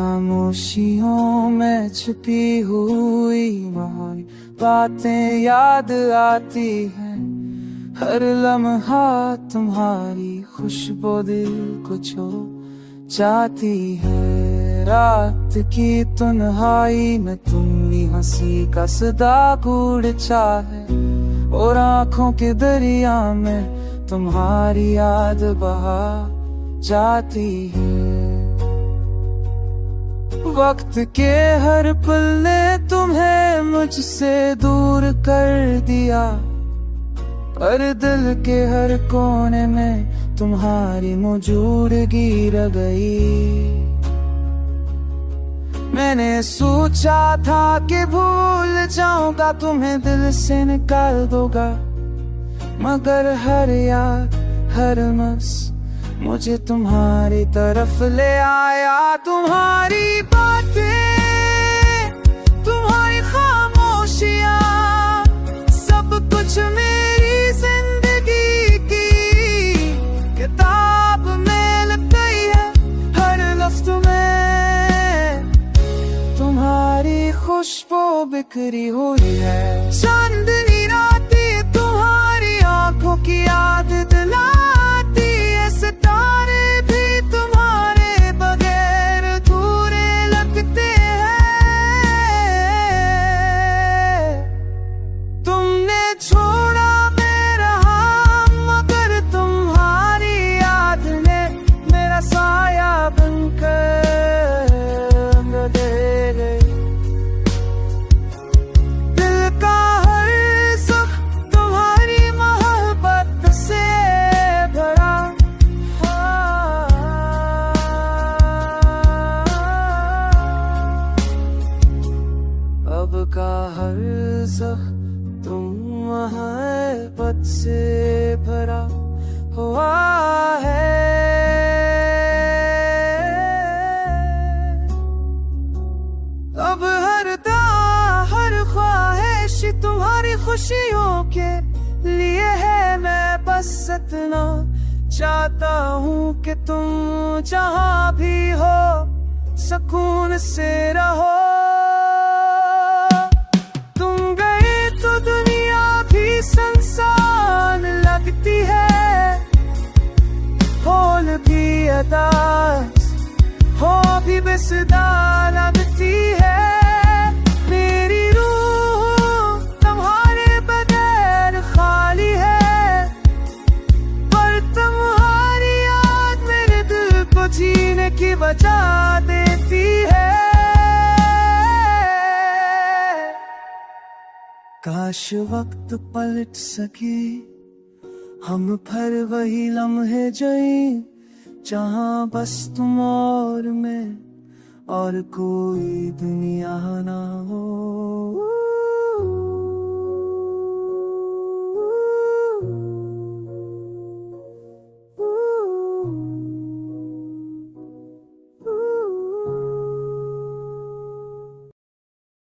खामोशियों में छिपी हुई तुम्हारी बातें याद आती हैं। हर लम्हा तुम्हारी खुशबू दिल को छू जाती है। रात की तन्हाई में तुम्ही हंसी का सदा गूढ़ चाहे, और आँखों के दरिया में तुम्हारी याद बहा जाती है। वक्त के हर पल ने तुम्हें मुझसे दूर कर दिया, पर दिल के हर कोने में तुम्हारी मौजूदगी रह गई। मैंने सोचा था कि भूल जाऊंगा, तुम्हें दिल से निकाल दूंगा, मगर हर याद हर लम्हा मुझे तुम्हारी तरफ ले आया। तुम्हारी बातें, तुम्हारी खामोशियां, सब कुछ मेरी जिंदगी की किताब में लिख गई है। हर लफ्ज में तुम्हारी खुशबू बिखरी हुई है। चांदनी रातें तुम्हारी आंखों की याद दिलाती है। सितारे भी तुम्हारे बगैर अधूरे लगते हैं। तुमने छोड़ा मैं रहा, मगर तुम्हारी याद ने मेरा साया बनकर दे गई। दिल का हर सुख तुम्हारी मोहब्बत से भरा। अब का हर सुख तुम मोहब्बत से भरा हुआ है। अब हर हर ख्वाहिश तुम्हारी खुशियों के लिए है। मैं बस इतना चाहता हूँ कि तुम जहाँ भी हो सुकून से रहो। तुम गए तो दुनिया भी संसान लगती है। खोल भी अदास हो भी बेसदा लगती है। मेरी रूह तुम्हारे बगैर खाली है, पर तुम्हारी याद मेरे दिल को जीने की वजह देती है। काश वक्त पलट सके, हम फिर वही लम्हे जिए जहाँ बस तुम और मैं, और कोई दुनिया ना हो।